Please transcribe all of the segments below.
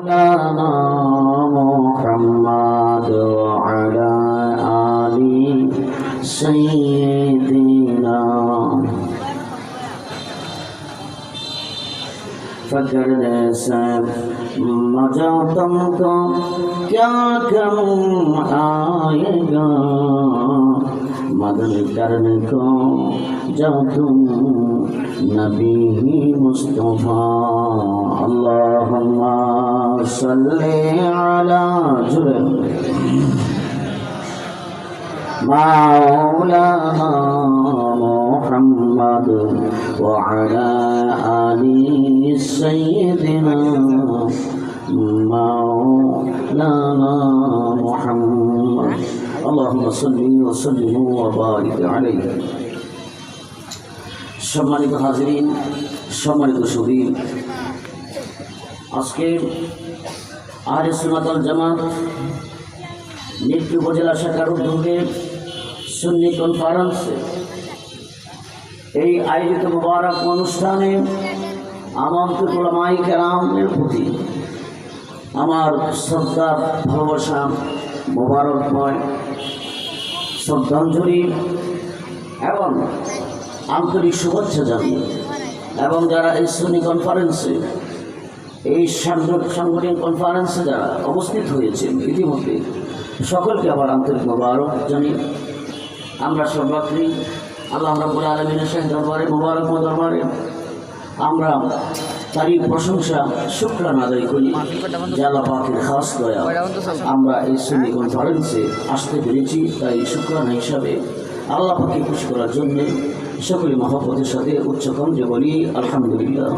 مولانا محمد وعلى آل سيدنا फकरने से मजा तुमको क्या कम आएगा मदद करने को जब तुम नबी मुस्तफा अल्लाहुम्मा सल्ली अला मौलाना मुहम्मद वअला आलि सय्यिदिना मौलाना मुहम्मद अल्लाहुम्मा सल्ली व सल्लिम व बारिक अलैहि। সম্মানিত হাজিরিন, সম্মানিত সুধী, আজকে আহলে সুন্নাত ওয়াল জামাত নীলফামারী উপজেলা শাখার উদ্যোগে সুন্নি কনফারেন্সে এই আয়োজিত মুবারক অনুষ্ঠানে আমন্ত্রিত উলামায়ে কেরামের প্রতি আমার শ্রদ্ধা, ভালোবাসা, মোবারকময় শ্রদ্ধাঞ্জলি এবং আন্তরিক শুভেচ্ছা জানিয়ে এবং যারা এই সুন্নি কনফারেন্সে এই সাংগঠনিক কনফারেন্সে যারা উপস্থিত হয়েছেন ইতিমধ্যে সকলকে আবার আন্তরিক মোবারক জানিয়ে আমরা সর্বাত্রি আল্লাহ রাব্বুল আলামিনের শাহী দরবারে মোবারকময় দরবারে আমরা তারই প্রশংসা শুকরানা আদায় করি যে আল্লাহ পাকের খাস দয়া আমরা এই সুন্নি কনফারেন্সে আসতে পেরেছি। তাই শুকরানা হিসাবে আল্লাহ পাককে খুশি করার জন্য সকলে মহব্বতের সাথে উচ্চকণ্ঠে বলি আলহামদুলিল্লাহ।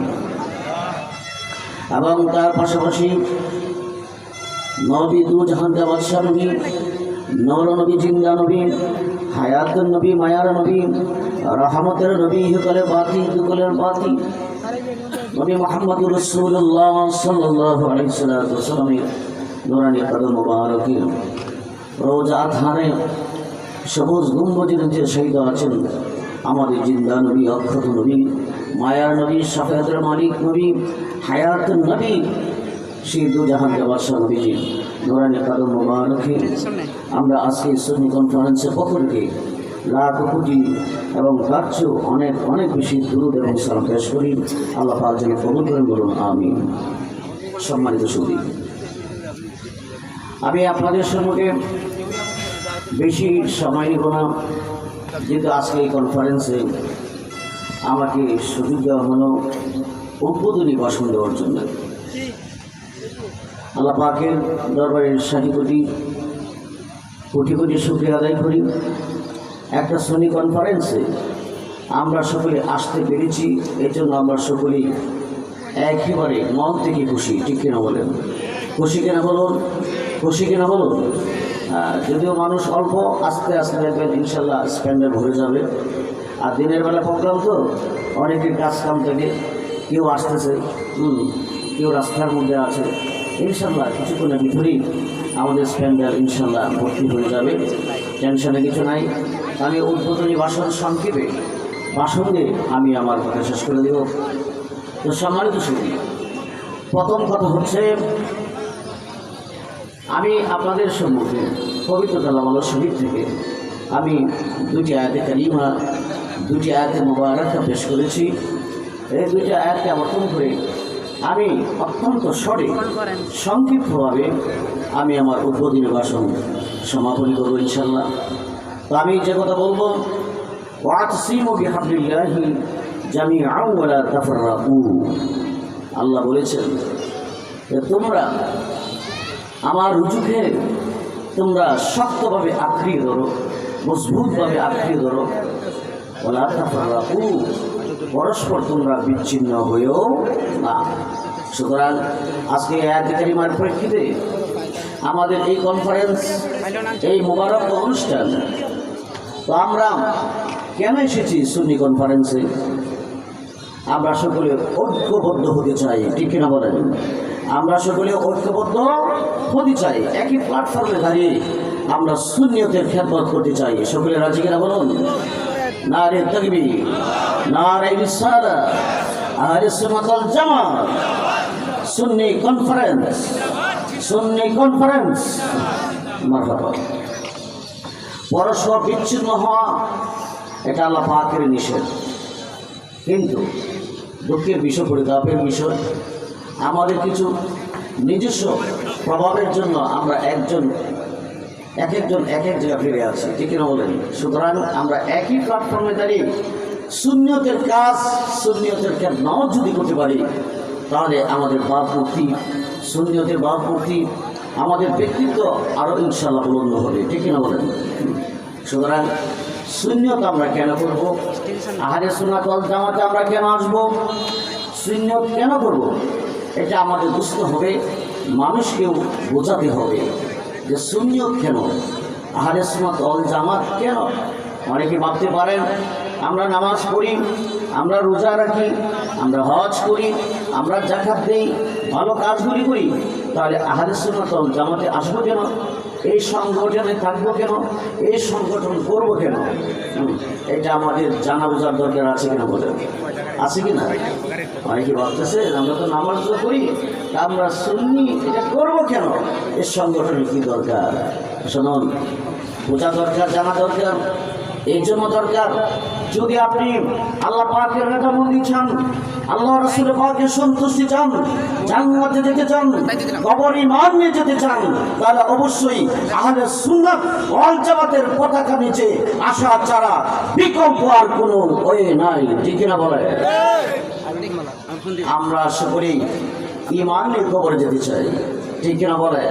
এবং তার পাশাপাশি নবী দু জাহান বাদশাহ নবী, নূর নবী, জিন্দা নবী, হায়াতুন নবী, মায়ার নবী, রহমতের নবী, ইহকালের বাতি দুকালের বাতি নবী মুহাম্মদুর রাসূলুল্লাহ সাল্লাল্লাহু আলাইহি ওয়াসাল্লামের নূরানি কদম মুবারকে রোজা ধারে সবুজ গম্বুজের নিচে শহীদ আছেন আমাদের জিন্দা নবী, অক্ষত নবী, মায়ার নবী, শাফায়াতের মালিক নবী, হায়াতুন নবী, সেই দু জাহান বাদশাহ নবীজি নূরানি কদম মুবারকে আমরা আজকে সুন্নি কনফারেন্সের পক্ষ থেকে লাখ কোটি এবং তার চেয়েও অনেক অনেক বেশি দুরূদ এবং সালাম পেশ করি। আল্লাহ পাক যেন কবুল করেন, বলুন আমিন। সম্মানিত সুধী, আমি আপনাদের সম্মুখে বেশি সময় নিব না, যেহেতু আজকে এই কনফারেন্সে আমাকে সুযোগ দেওয়া হলো উদ্বোধনী ভাষণ দেওয়ার জন্য। আল্লাহ পাকের দরবারের শাহী কোটি কোটি কোটি শুকরিয়া আদায় করি। একটা সুন্নি কনফারেন্সে আমরা সকলে আসতে পেরেছি, এই জন্য আমরা সকলেই একেবারে মন থেকে খুশি। ঠিক কিনা বলেন? খুশি কিনা বলুন? খুশি কিনা বলুন? যদিও মানুষ অল্প, আস্তে আস্তে দেখবেন ইনশাল্লাহ স্প্যান্ডার ভরে যাবে। আর দিনের বেলা প্রোগ্রাম তো অনেকের কাজ কাম থেকে কেউ আসতেছে, কেউ রাস্তার মধ্যে আছে, ইনশাল্লাহ কিছুক্ষণের ভিতরেই আমাদের স্প্যান্ডার ইনশাল্লাহ ভর্তি হয়ে যাবে, টেনশনে কিছু নাই। আমি উদ্বোধনী ভাষণ সংক্ষেপে ভাষণ দিয়ে আমি আমার কথা শেষ করে দেব। তো সম্মানিত সুধী, প্রথম কথা হচ্ছে আমি আপনাদের সম্মুখে পবিত্র কালাম শরীফ থেকে আমি দুটি আয়াতে কারিমা, দুটি আয়াতে মুবারাকা পেশ করেছি। এই দুটি আয়াতকে আমন্ত্রণ করে আমি অত্যন্ত সঠিক সংক্ষিপ্তভাবে আমি আমার উদ্বোধনী ভাষণ সমাপনী করব ইনশাল্লাহ। তো আমি যে কথা বলবো, ওয়াতসিমু বিহাবলিল্লাহি জামিআন ওয়া লা তাফাররাকু। আল্লাহ বলেছেন যে তোমরা আমার রুজুকে তোমরা শক্তভাবে আঁকড়িয়ে ধরো, মজবুতভাবে আঁকড়িয়ে ধরো, ওয়া লা তাফাররাকু, পরস্পর তোমরা বিচ্ছিন্ন হয়েও না। সুতরাং আজকে আয়াত কারিমার প্রেক্ষিতে আমাদের এই কনফারেন্স, এই মোবারক অনুষ্ঠান, তো আমরা কেন এসেছি সুন্নি কনফারেন্সে? আমরা সকলে ঐক্যবদ্ধ হতে চাই। ঠিক কিনা বলেন? আমরা সকলে ঐক্যবদ্ধ হতে চাই, একই প্ল্যাটফর্মে দাঁড়িয়ে আমরা সুন্নিয়তের খেদমত করতে চাই। সকলে রাজি কিনা বলুন? নারে তাকবীর, নারে রিসালাত, আহলে সুন্নাত ওয়াল জামাত। সুন্নি কনফারেন্স, সুন্নি কনফারেন্স। মারহাবা। পরস্পর বিচ্ছিন্ন হওয়া এটা আল্লাহ পাকের নিষেধ, কিন্তু দুঃখের বিষয়, পরিতাপের বিষয়, আমাদের কিছু নিজস্ব প্রভাবের জন্য আমরা এক এক জায়গায় ফিরে আছি, ঠিক না বলেন? সুতরাং আমরা একই প্ল্যাটফর্মে দাঁড়িয়ে সুন্নিয়তের কাজ, সুন্নিয়তের নাও যদি করতে পারি, তাহলে আমাদের ভাবমূর্তি, সুন্নিয়তের ভাবমূর্তি, আমাদের ব্যক্তিত্ব আরও ইনশাআল্লাহ বুলন্দ হবে, ঠিক না বলেন? সুতরাং সুন্নিয়ত আমরা কেন করব? আহলে সুন্নাত ওয়াল জামাতে আমরা কেন আসবো? সুন্নিয়ত কেন করব? এটা আমাদের বুঝতে হবে, মানুষকেও বোঝাতে হবে যে সুন্নিয়ত কেন, আহলে সুন্নাত ওয়াল জামাত কেন। অনেকে ভাবতে পারেন আমরা নামাজ পড়ি, আমরা রোজা রাখি, আমরা হজ করি, আমরা যাকাত দেই, ভালো কাজগুলি করি, তাহলে আহলে সুন্নাত ওয়াল জামাতে আসবো কেন? এই সংগঠনে থাকবো কেন? এই সংগঠন করবো কেন? এটা আমাদের জানা বোঝার দরকার আছে কিনা বলেন? আছে কিনা? অনেকে ভাবতেছে আমরা তো নামাজ করি, আমরা সুন্নি, এটা করবো কেন? এই সংগঠনে কি দরকার? শুনুন, বোঝা দরকার, জানা দরকার। এই জন্য দরকার, যদি আপনি আল্লাহ পাকের নেতামন্দি চান, আল্লাহ রাসূল পাকের সন্তুষ্টি চান, জান্নাতে যেতে চান, কবর ঈমান নিয়ে যেতে চান, তাহলে অবশ্যই আহলে সুন্নাত ওয়াল জামাতের পতাকা নিচে আসা ছাড়া বিকল্প আর কোনো ওয়ে নাই, ঠিক না বলে? আমরা আশা করি ঈমান নিয়ে কবরে যেতে চাই, ঠিক না বলে?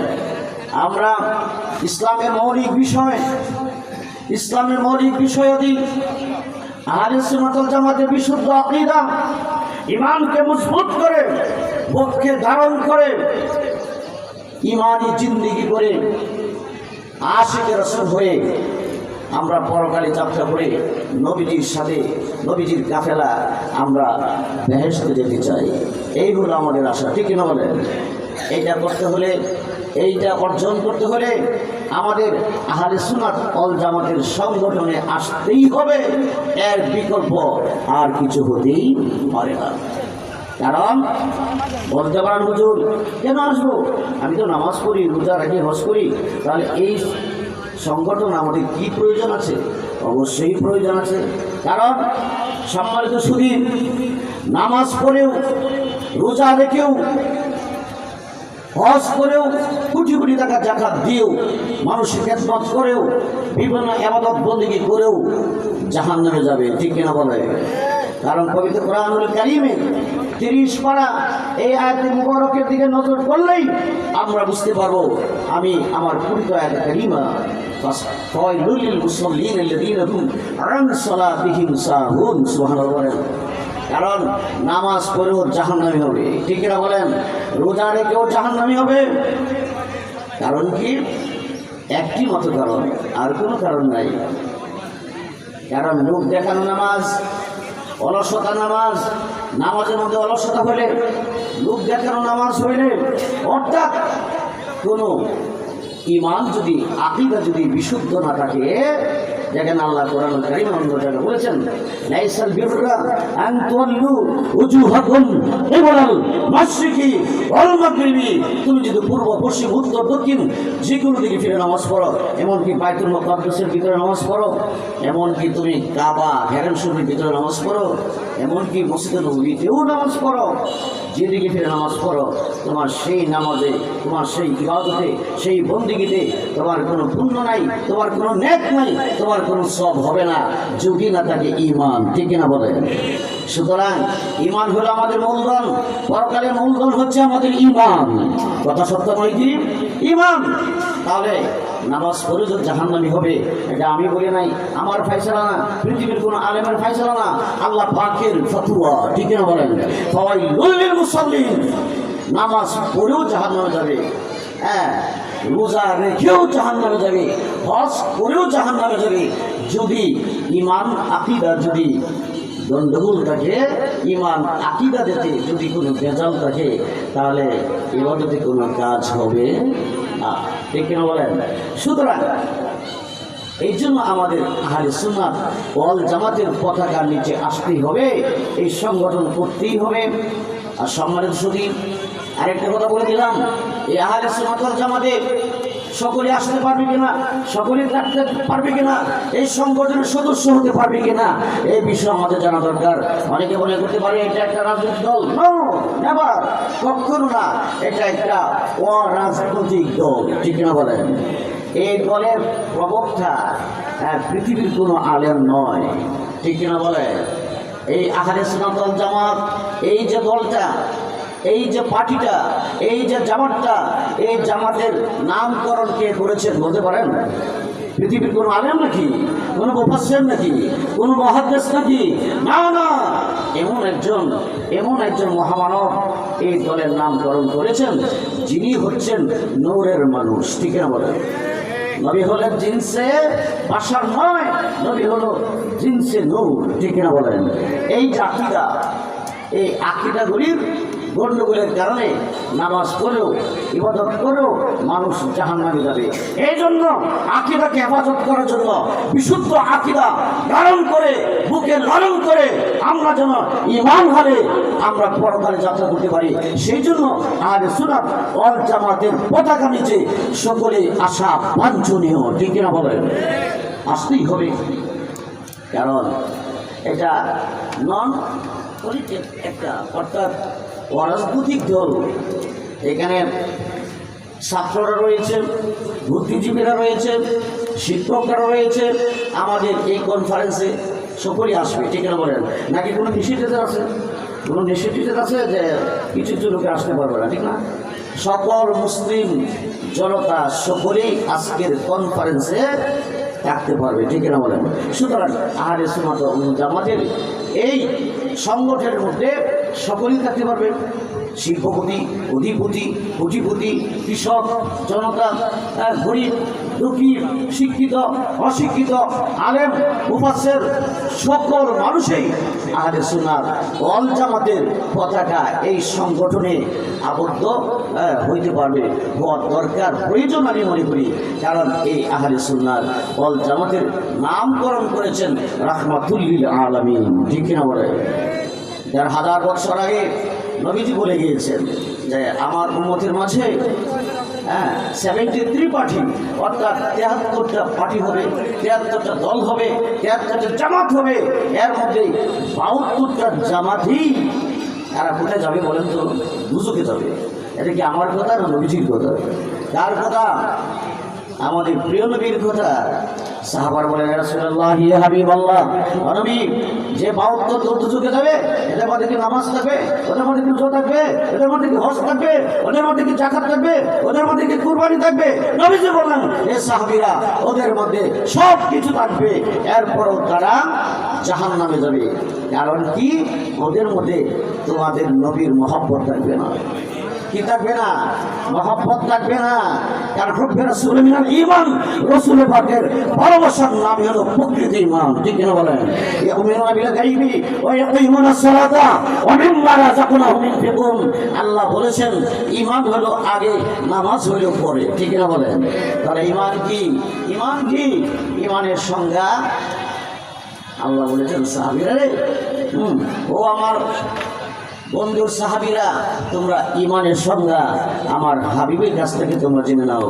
আমরা ইসলামের মৌলিক বিষয়, ইসলামের মৌলিক বিষয়াদি, আহলে সুন্নাত ওয়াল জামাতের বিশুদ্ধ আকীদা, ঈমানকে মজবুত করে, পক্ষে ধারণ করে, ঈমানি জিন্দেগি করে, আশিকে রাসূল হয়ে আমরা পরকালে যাত্রা করে নবীজির সাথে, নবীজির কাফেলা আমরা বেহেশতে যেতে চাই। এই হলো আমাদের আশা, ঠিক না বলেন? এইটা করতে হলে, এইটা অর্জন করতে হলে আমাদের আহলে সুন্নাত ওয়াল জামাতের সংগঠনে আসতেই হবে, এর বিকল্প আর কিছু হতেই পারে না। কারণ বলতে পারেন হুজুর কেন আসবো, আমি তো নামাজ পড়ি, রোজা রাখি, হজ করি, তাহলে এই সংগঠন আমাদের কি প্রয়োজন আছে? অবশ্যই প্রয়োজন আছে। কারণ সম্মানিত শুধু নামাজ পড়েও, রোজা রেখেও, হজ করেও, কোটি কোটি টাকা যাকাত দিয়েও, মানুষের খেদমত করেও, বিভিন্ন ইবাদত বন্দেগী করেও জাহান্নামে যাবে, ঠিক কিনা বলে? কারণ পবিত্র কোরআনুল কারীমে 30 পারা এই আয়াতে মুবারকের দিকে নজর করলেই আমরা বুঝতে পারবো, আমি আমার পবিত্র আয়াতে কারীমা ফাওয়াইলুল লিল মুসাল্লিন আল্লাযীনা হুম আন সালাতিহিম সাহুন, সুবহানাল্লাহ। কারণ নামাজ পড়েও জাহান্নামী হবে, ঠিক না বলেন? রোজা রেখেও জাহান্নামী হবে। কারণ কি? একটি মাত্র কারণ, আর কোনো কারণ নাই। কারণ মুখ দেখানো নামাজ, অলসতা নামাজ, নামাজের মধ্যে অলসতা হলে, মুখ দেখানো নামাজ হইলে, অর্থাৎ কোনো ঈমান যদি, আকীদা যদি বিশুদ্ধ না থাকে, যেখানে আল্লাহ কোরআনুল কারীম অন্য জায়গায় বলেছেন, লাইসাল বিররা আন তুওয়াল্লু উজুহাকুম কিবালাল মাশরিকি ওয়াল মাগরিবি, তুমি যদি পূর্ব, পশ্চিম, উত্তর, দক্ষিণ যে কোনো দিকে ফিরে নামাজ পড়ো, এমনকি বাইতুল মুকাদ্দাসের ভিতরে নামাজ পড়ো, এমনকি তুমি কাবা হেরেম শরীফের ভিতরে নামাজ পড়ো, এমনকি মসজিদে নববীতেও নামাজ পড়ো, যেদিকে ফিরে নামাজ পড়ো, তোমার সেই নামাজে, তোমার সেই ইবাদতে, সেই বন্দেগীতে তোমার কোনো পুণ্য নাই, তোমার কোনো নেক নাই, তোমার কোনো সব হবে না যদি না থাকে ঈমান, ঠিক না বলে? সুতরাং ঈমান হলো আমাদের মূলধন, পরকালের মূলধন হচ্ছে আমাদের ঈমান। কথা সত্য নয় কি? ঈমান। তাহলে নামাজ পড়ে যে জাহান্নামী হবে, এটা আমি বলি নাই, আমার ফয়সালা না, পৃথিবীর কোনো আলেমের ফয়সালা না, আল্লাহ পাকের ফতোয়া, ঠিক না বলেন? ফাওয়াইলুল লিল মুসাল্লিন, নামাজ পড়েও জাহান্নামে যাবে, হ্যাঁ, রোজা রেখেও জাহান্নামে যাবে, হজ করেও জাহান্নামে যাবে, যদি ঈমান আকীদা যদি গন্ডগোল থাকে, ঈমান আকীদা যেতে যদি কোনো ভেজাল থাকে, তাহলে ইবাদতে কোনো কাজ হবে না, ঠিক না বলেন? সুতরাং এই জন্য আমাদের আহলে সুন্নাত ওয়াল জামাতের পতাকার নিচে আসতেই হবে, এই সংগঠন করতেই হবে। আর সম্মানিত শুধু আরেকটা কথা বলে দিলাম, এই আহলে সুন্নাত ওয়াল জামাতে সকলে আসতে পারবে কিনা, সকলে থাকতে পারবে কিনা, এই সংগঠনের সদস্য হতে পারবে কিনা, এই বিষয়ে আমাদের জানা দরকার। অনেকে মনে করতে পারে এটা একটা রাজনৈতিক দল। নো, নেভার, কখনো না। এটা একটা অরাজনৈতিক দল, ঠিক না বলেন? এই দলের প্রবক্তা পৃথিবীর কোনো আলেম নয়, ঠিক না বলে? এই আহলে সুন্নাত ওয়াল জামাত, এই যে দলটা, এই যে পার্টিটা, এই যে জামাতটা, এই জামাতের নামকরণ কে করেছেন বলতে পারেন? পৃথিবীর কোনো আলেম নাকি, কোনো মুফাসসির নাকি, কোনো মুহাদ্দিস নাকি? না না, এমন একজন মহামানব এই দলের নামকরণ করেছেন, যিনি হচ্ছেন নূরের মানুষ, ঠিক না বলেন? নবী হলেন জিনসে বাশার নয়, নবী হলো জিনসে নূর, ঠিক না বলেন? এই যে আকীদা, এই আকীদাগুলির গণ্ডগোলের কারণে নামাজ পড়েও ইবাদত করেও মানুষ জাহান্নামে যাবে। এই জন্য আকীদাকে হেফাজত করার জন্য বিশুদ্ধ আকীদা ধারণ করে, বুকে লালন করে আমরা যেন ঈমান হারে আমরা পরকালে যাত্রা করতে পারি, সেই জন্য আহলে সুন্নাত ওয়াল জামাতের পতাকা নিচে সকলে আসা বাঞ্ছনীয়, ঠিক না বলেন? আসতেই হবে, কারণ এটা নন পলিটিক একটা, অর্থাৎ অরাজনৈতিক দল। এখানে ছাত্ররা রয়েছে, বুদ্ধিজীবীরা রয়েছে, শিক্ষকরা রয়েছে। আমাদের এই কনফারেন্সে সকলেই আসবে, ঠিক না বলেন? নাকি কোনো নিষেধাজ্ঞা আছে? কোনো নিষেধাজ্ঞা আছে যে কিছু কিছু লোকে আসতে পারবে না, ঠিক না? সকল মুসলিম জনতা সকলেই আজকের কনফারেন্সে থাকতে পারবে, ঠিক না বলেন? সুতরাং আহলে সুন্নাত ওয়াল জামাতের এই সংগঠনের মধ্যে সকলেই থাকতে পারবে। শিল্পপতি, অধিপতি, পুঁজিপতি, কৃষক, জনতা, গরিব, দুঃখী, শিক্ষিত, অশিক্ষিত, আলেম, মুফাসসির, সকল মানুষই আহলে সুন্নাত ওয়াল জামাতের পতাকা এই সংগঠনে আবদ্ধ হইতে পারবে, হওয়ার দরকার, প্রয়োজন আমি মনে করি। কারণ এই আহলে সুন্নাত ওয়াল জামাতের নামকরণ করেছেন রাহমাতুল লিল আলামিন, ঠিক না বলে? ১,৫০০ বছর আগে নবীজি বলে গিয়েছেন যে আমার উম্মতের মাঝে 73 পার্টি, অর্থাৎ 73টা পার্টি হবে, 73টা দল হবে, 73টা জামাত হবে। এর মধ্যে 72টা জামাতই তারা কোথায় যাবে বলেন তো? দুজকে যাবে। এটা কি আমার কথা না নবীজির কথা? কার কথা? আমাদের প্রিয় নবীর কথা। সাহাবার বলেন, ইয়া রাসূলুল্লাহ, ইয়া হাবিবাল্লাহ, নবী, যে 72 দুজকে যাবে, এদের মধ্যে কি নামাজ থাকবে, ওদের মধ্যে কি রোজা থাকবে, ওদের মধ্যে কি হজ থাকবে, ওদের মধ্যে কি যাকাত থাকবে, ওদের মধ্যে কি কুরবানি থাকবে? নবীজি বললেন, এ সাহাবীরা, ওদের মধ্যে সব কিছু থাকবে, এরপরও তারা জাহান্নামে যাবে। কারণ কি? ওদের মধ্যে তোমাদের নবীর মহব্বত থাকবে না। কি থাকবে না? মহব্বত থাকবে না। কারণ হুব্বে রাসূল মিনাল ঈমান, রাসূল পাকের ভালোবাসার নাম হলো প্রকৃত ঈমান, ঠিক না বলেন? ইয়াউমিনুনা বিল গায়বি ওয়া ইয়াকুমুনাস সালাতা ওয়া মিম্মা রাযাকনাহুম ইনফিকুন। আল্লাহ বলেছেন ঈমান হলো আগে, নামাজ হলো পরে, ঠিক না বলেন? তাহলে ঈমান কি? ঈমান কি? ঈমানের সংজ্ঞা আল্লাহ বলেছেন, সাহাবীরা রে, ও আমার বন্ধুর সাহাবীরা, তোমরা ঈমানের সংজ্ঞা আমার হাবিবের কাছ থেকে তোমরা জেনে নাও।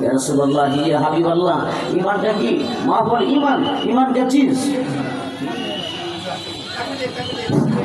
ইয়া রাসূলুল্লাহ, ইয়া হাবিবাল্লাহ, ঈমানটা কি? মা বলে ঈমান, ঈমান কে চিজ?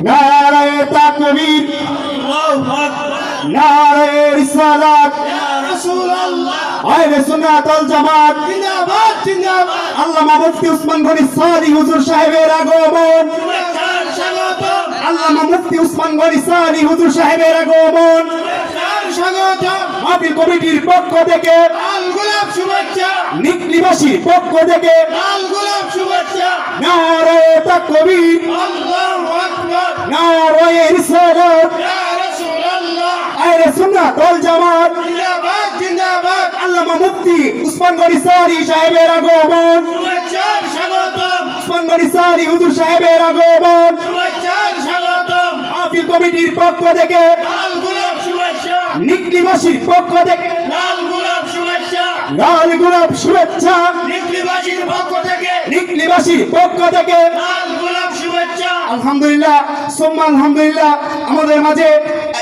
নারায়ে তাকবীর, আল্লাহু আকবার, নারায়ে রিসালাত, ইয়া রাসূলুল্লাহ, আহলে সুন্নাত ওয়াল জামাত জিন্দাবাদ, জিন্দাবাদ। আল্লামা মুফতি উসমান গনি সাদি হুজুর সাহেবের আগমন, শুভেচ্ছার স্বাগতম। আল্লামা মুফতি উসমান গনি সাদি হুজুর সাহেবের আগমন, শুভেচ্ছার স্বাগতম। মাহফিল কমিটির পক্ষ থেকে লাল গোলাপ শুভেচ্ছা, নিকলিবাসীর পক্ষ থেকে লাল গোলাপ শুভেচ্ছা। নারায়ে তাকবীর, আল্লাহু আকবার, নারায়ে রিসালাত, ইয়া রাসূলুল্লাহ, আহলে সুন্নাত ওয়াল জামাত জিন্দাবাদ, জিন্দাবাদ। আল্লামা মুফতি উসমান গনি সাদি সাহেবের আগমন, শুভেচ্ছার স্বাগতম। উসমান গনি সাদি হুজুর সাহেবের আগমন, শুভেচ্ছার স্বাগতম। মাহফিল কমিটির পক্ষ থেকে লাল গোলাপ শুভেচ্ছা, নিকলিবাসীর পক্ষ থেকে লাল গোলাপ শুভেচ্ছা, লাল গোলাপ শুভেচ্ছা। নিকলিবাসীর পক্ষ থেকে, নিকলিবাসীর পক্ষ থেকে লাল গোলাপ শুভেচ্ছা। আলহামদুলিল্লাহ, সুম্মা আলহামদুলিল্লাহ। আমাদের মাঝে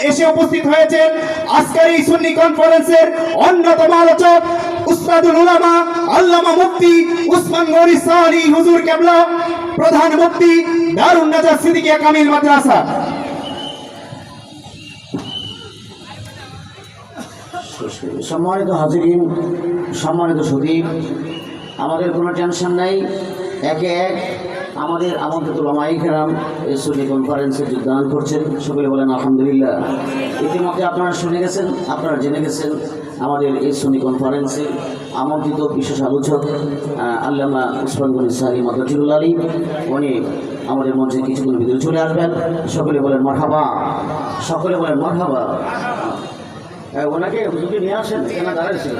এসে উপস্থিত হয়েছেন আজকের এই সুন্নি কনফারেন্সের অন্যতম আলোচক উস্তাদুল উলামা আল্লামা মুফতি উসমান গনি সানি হুজুর কেবলা, প্রধান মুফতি দারুন নাজাত সিদ্দিকিয়া কামিল মাদ্রাসা। সম্মানিত হাজিরিন, সম্মানিত সুদীপ, আমাদের কোনো টেনশন নাই। একে এক আমাদের আমন্ত্রিত ওলামায়ে কেরাম এই সুন্নি কনফারেন্সে যোগদান করছেন। সকলে বলেন আলহামদুলিল্লাহ। ইতিমধ্যে আপনারা শুনে গেছেন, আপনারা জেনে গেছেন আমাদের এই সুন্নি কনফারেন্সে আমন্ত্রিত বিশেষ আলোচক আল্লামা উসমান গনি সানি মাদাজিউল আলী, উনি আমাদের মঞ্চে কিছুক্ষণ ভিতরে চলে আসবেন। সকলে বলেন মারহাবা, সকলে বলেন মারহাবা। ওনাকে হুজুরকে নিয়ে আসেন, কেনা দাঁড়াইছিল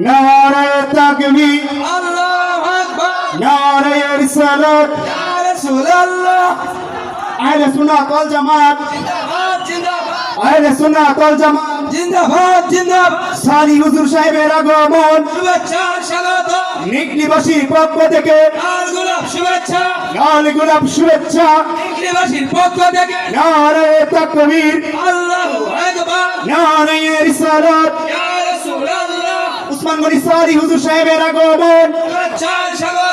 নারায়ে তাকবীর, আল্লাহু আকবার, নারায়ে রিসালাত, ইয়া রাসূলুল্লাহ, আহলে সুন্নাত ওয়াল জামাত, জিন্দাবাদ জিন্দাবাদ, আহলে সুন্নাত ওয়াল জামাত, জিন্দাবাদ জিন্দাবাদ, সানি হুজুর সাহেবের আগমন, শুভেচ্ছা স্বাগত, নিকলিবাসীর পক্ষ থেকে লাল গোলাপ শুভেচ্ছা, লাল গোলাপ শুভেচ্ছা, নিকলিবাসীর পক্ষ থেকে নারায়ে তাকবীর, আল্লাহু আকবার, নারায়ে রিসালাত, ইয়া রাসূলুল্লাহ, উসমান গনি সানি হুজুর সাহেবের আগমন, শুভেচ্ছা স্বাগত,